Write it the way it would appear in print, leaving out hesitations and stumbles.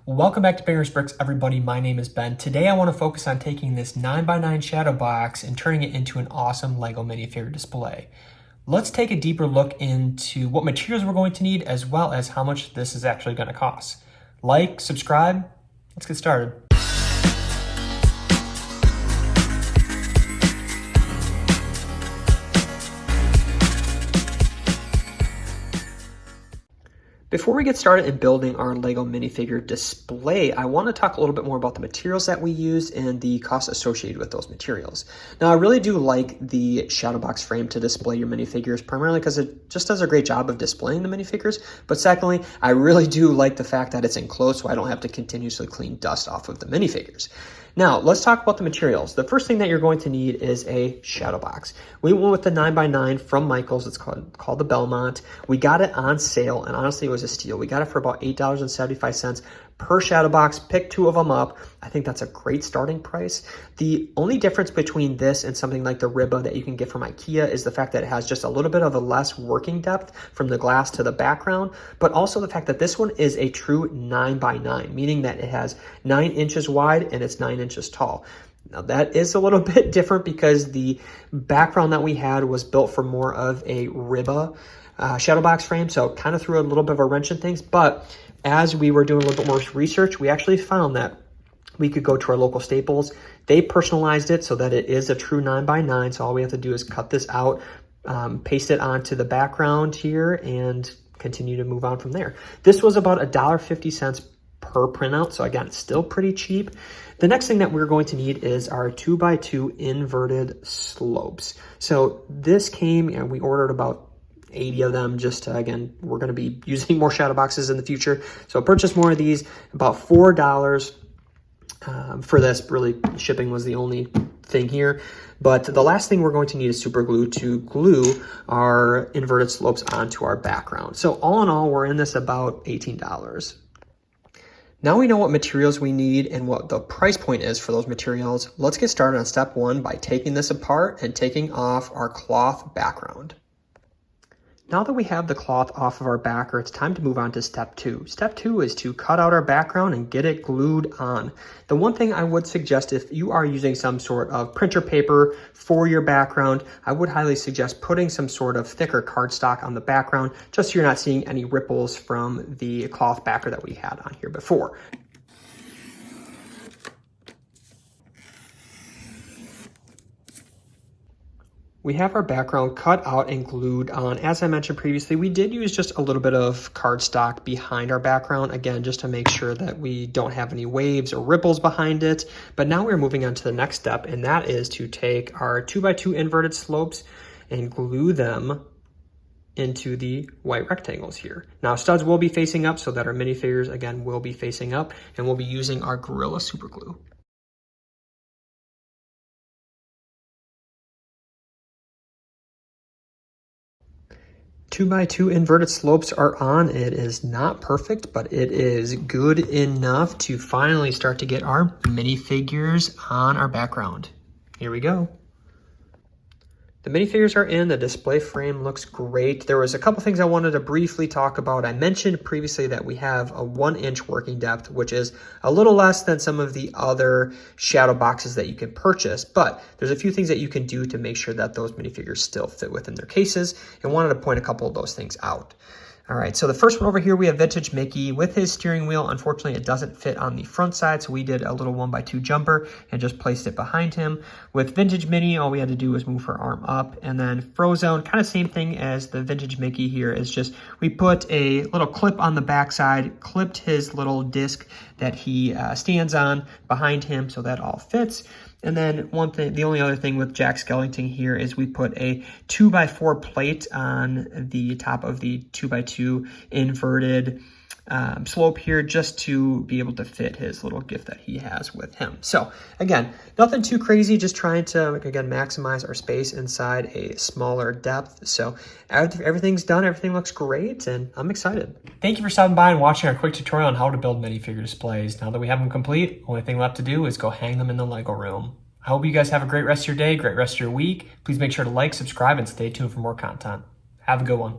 Welcome back to Banger's Bricks, everybody. My name is Ben. Today I want to focus on taking this 9x9 shadow box and turning it into an awesome Lego minifigure display. Let's take a deeper look into what materials we're going to need as well as how much this is actually going to cost. Like, subscribe, let's get started. Before we get started in building our Lego minifigure display, I want to talk a little bit more about the materials that we use and the costs associated with those materials. Now, I really do like the shadow box frame to display your minifigures, primarily because it just does a great job of displaying the minifigures. But secondly, I really do like the fact that it's enclosed, so I don't have to continuously clean dust off of the minifigures. Now, let's talk about the materials. The first thing that you're going to need is a shadow box. We went with the 9x9 from Michaels. It's called the Belmont. We got it on sale, and honestly, it was a steal. We got it for about $8.75 per shadow box. Pick two of them up. I think that's a great starting price. The only difference between this and something like the Ribba that you can get from IKEA is the fact that it has just a little bit of a less working depth from the glass to the background, but also the fact that this one is a true 9x9, meaning that it has 9 inches wide and it's 9 inches tall. Now that is a little bit different because the background that we had was built for more of a Ribba shadow box frame, so it kind of threw a little bit of a wrench in things. But as we were doing a little bit more research, we actually found that we could go to our local Staples. They personalized it so that it is a true 9x9. So all we have to do is cut this out, paste it onto the background here, and continue to move on from there. This was about $1.50 per printout. So again, it's still pretty cheap. The next thing that we're going to need is our 2x2 inverted slopes. So this came, and we ordered about 80 of them. Just to, again, we're going to be using more shadow boxes in the future, so purchase more of these. About $4 for this. Really, shipping was the only thing here. But the last thing we're going to need is super glue to glue our inverted slopes onto our background. So all in all, we're in this about $18. Now we know what materials we need and what the price point is for those materials. Let's get started on step one by taking this apart and taking off our cloth background. Now that we have the cloth off of our backer, it's time to move on to step two. Step two is to cut out our background and get it glued on. The one thing I would suggest, if you are using some sort of printer paper for your background, I would highly suggest putting some sort of thicker cardstock on the background, just so you're not seeing any ripples from the cloth backer that we had on here before. We have our background cut out and glued on. As I mentioned previously, we did use just a little bit of cardstock behind our background, again, just to make sure that we don't have any waves or ripples behind it. But now we're moving on to the next step, and that is to take our 2x2 inverted slopes and glue them into the white rectangles here. Now studs will be facing up so that our minifigures, again, will be facing up, and we'll be using our Gorilla Super Glue. Two by two inverted slopes are on. It is not perfect, but it is good enough to finally start to get our minifigures on our background. Here we go. The minifigures are in, the display frame looks great. There was a couple things I wanted to briefly talk about. I mentioned previously that we have a 1-inch working depth, which is a little less than some of the other shadow boxes that you can purchase, but there's a few things that you can do to make sure that those minifigures still fit within their cases, and wanted to point a couple of those things out. All right, so the first one over here, we have Vintage Mickey with his steering wheel. Unfortunately, it doesn't fit on the front side, so we did a little 1x2 jumper and just placed it behind him. With Vintage Minnie, all we had to do was move her arm up. And then Frozone, kind of same thing as the Vintage Mickey here, is just we put a little clip on the backside, clipped his little disc that he stands on behind him, so that all fits. And then one thing, the only other thing with Jack Skellington here is we put a 2x4 plate on the top of the 2x2 inverted slope here, just to be able to fit his little gift that he has with him. So again, nothing too crazy, just trying to, again, maximize our space inside a smaller depth. So everything's done, everything looks great, and I'm excited. Thank you for stopping by and watching our quick tutorial on how to build minifigure displays. Now that we have them complete, only thing left to do is go hang them in the Lego room. I hope you guys have a great rest of your day, great rest of your week. Please make sure to like, subscribe, and stay tuned for more content. Have a good one.